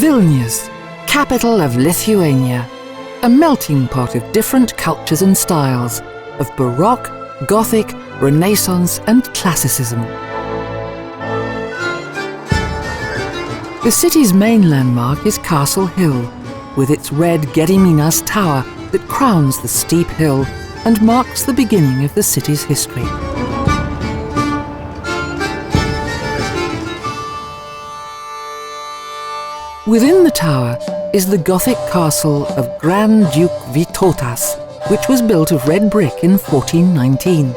Vilnius, capital of Lithuania, a melting pot of different cultures and styles, of baroque, Gothic, Renaissance and Classicism. The city's main landmark is Castle Hill, with its red Gediminas Tower that crowns the steep hill and marks the beginning of the city's history. Within the tower is the Gothic castle of Grand Duke Vytautas, which was built of red brick in 1419.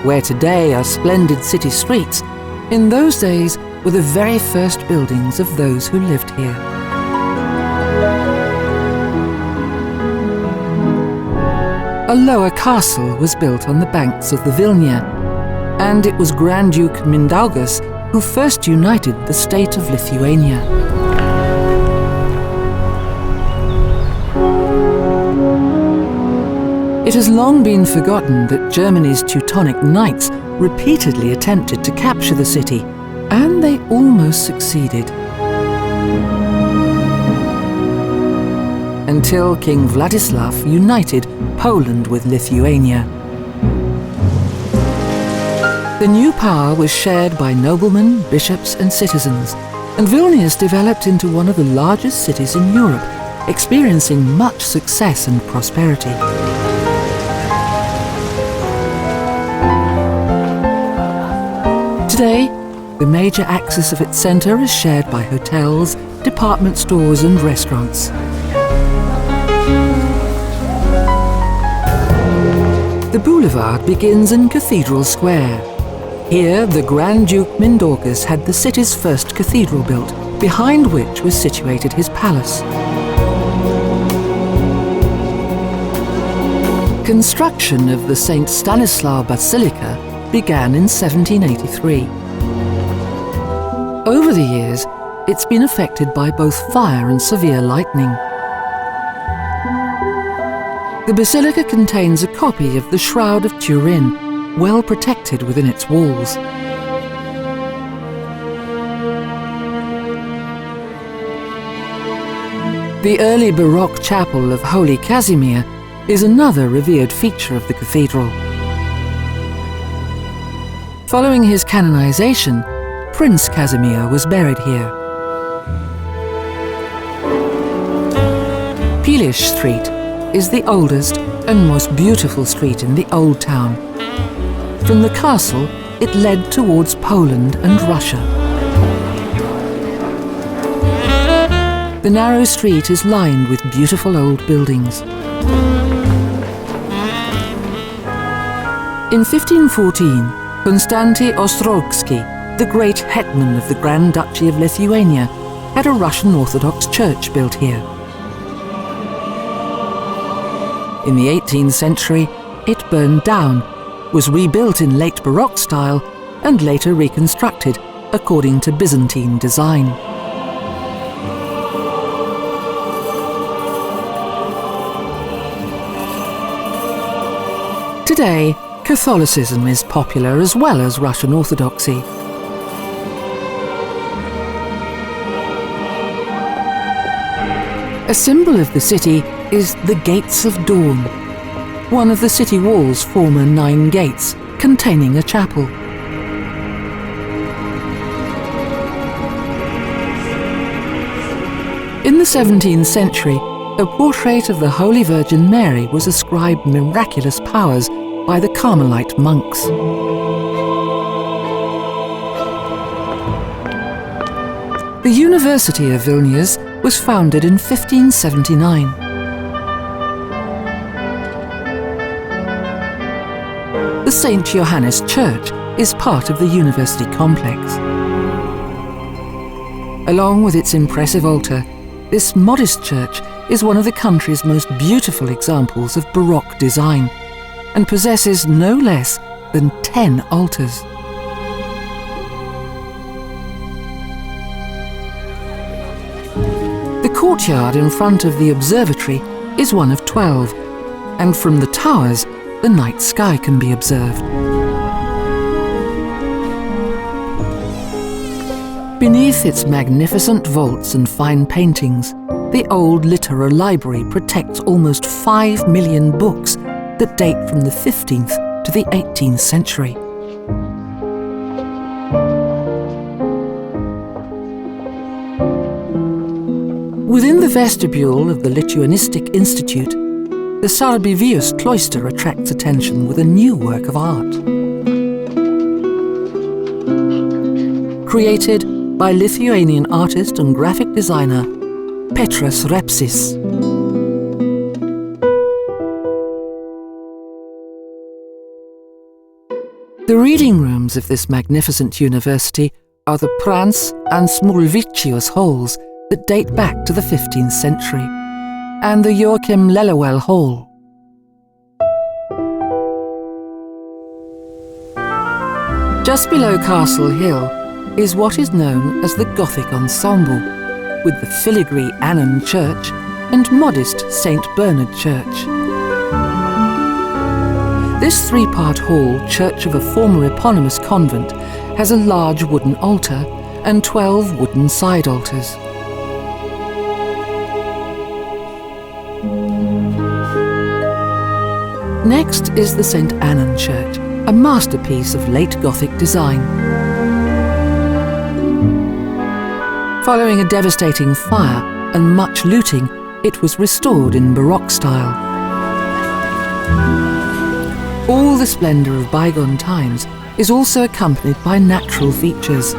Where today are splendid city streets, in those days were the very first buildings of those who lived here. A lower castle was built on the banks of the Vilnia, and it was Grand Duke Mindaugas who first united the state of Lithuania. It has long been forgotten that Germany's Teutonic knights repeatedly attempted to capture the city, and they almost succeeded. Until King Vladislav united Poland with Lithuania. The new power was shared by noblemen, bishops and citizens, and Vilnius developed into one of the largest cities in Europe, experiencing much success and prosperity. Today, the major axis of its centre is shared by hotels, department stores and restaurants. The Boulevard begins in Cathedral Square. Here, the Grand Duke Mindaugas had the city's first cathedral built, behind which was situated his palace. Construction of the Saint Stanislaw Basilica began in 1783. Over the years, it's been affected by both fire and severe lightning. The basilica contains a copy of the Shroud of Turin, well protected within its walls. The early Baroque chapel of Holy Casimir is another revered feature of the cathedral. Following his canonization, Prince Casimir was buried here. Felis Street is the oldest and most beautiful street in the Old Town. From the castle, it led towards Poland and Russia. The narrow street is lined with beautiful old buildings. In 1514, Konstanty Ostrovsky, the great hetman of the Grand Duchy of Lithuania, had a Russian Orthodox church built here. In the 18th century, it burned down, was rebuilt in late Baroque style, and later reconstructed according to Byzantine design. Today, Catholicism is popular as well as Russian Orthodoxy. A symbol of the city is the Gates of Dawn, one of the city wall's former 9 gates, containing a chapel. In the 17th century, a portrait of the Holy Virgin Mary was ascribed miraculous powers by the Carmelite monks. The University of Vilnius was founded in 1579. The Saint Johannis Church is part of the university complex. Along with its impressive altar, this modest church is one of the country's most beautiful examples of Baroque design and possesses no less than 10 altars. The courtyard in front of the observatory is one of 12, and from the towers, the night sky can be observed. Beneath its magnificent vaults and fine paintings, the old Litera library protects almost 5 million books that date from the 15th to the 18th century. Within the vestibule of the Lithuanistic Institute, the Sarbivius cloister attracts attention with a new work of art. Created by Lithuanian artist and graphic designer Petras Repsis. The reading rooms of this magnificent university are the Prance and Smulvicius halls that date back to the 15th century, and the Joachim Lellewell Hall. Just below Castle Hill is what is known as the Gothic Ensemble, with the filigree Annan Church and modest St. Bernard Church. This three-part hall church of a former eponymous convent has a large wooden altar and 12 wooden side altars. Next is the St. Annan Church, a masterpiece of late Gothic design. Following a devastating fire and much looting, it was restored in baroque style. All the splendour of bygone times is also accompanied by natural features.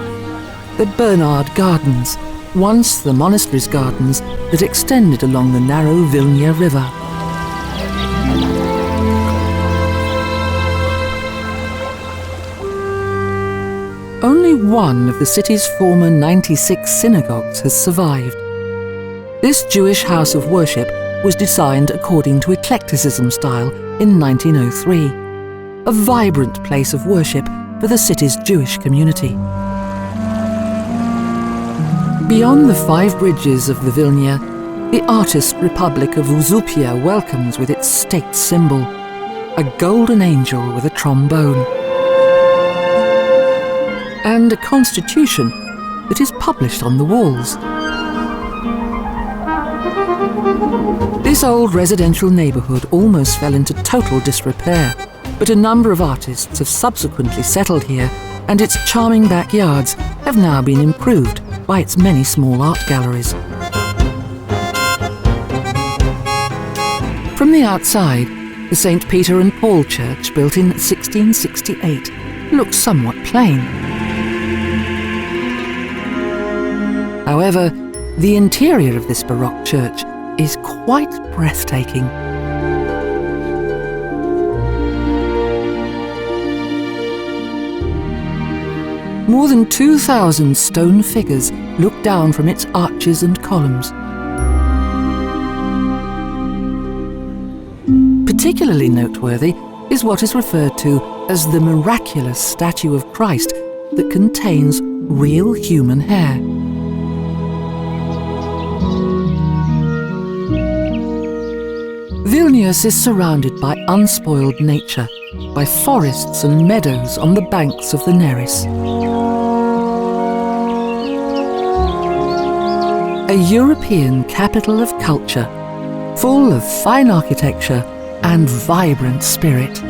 The Bernard Gardens, once the monastery's gardens that extended along the narrow Vilnia River. Only one of the city's former 96 synagogues has survived. This Jewish house of worship was designed according to eclecticism style in 1903, a vibrant place of worship for the city's Jewish community. Beyond the 5 bridges of the Vilnia, the artist Republic of Užupia welcomes with its state symbol, a golden angel with a trombone, and a constitution that is published on the walls. This old residential neighbourhood almost fell into total disrepair, but a number of artists have subsequently settled here, and its charming backyards have now been improved by its many small art galleries. From the outside, the St. Peter and Paul Church, built in 1668, looks somewhat plain. However, the interior of this baroque church is quite breathtaking. More than 2,000 stone figures look down from its arches and columns. Particularly noteworthy is what is referred to as the miraculous statue of Christ that contains real human hair. Vilnius is surrounded by unspoiled nature, by forests and meadows on the banks of the Neris. A European capital of culture, full of fine architecture and vibrant spirit.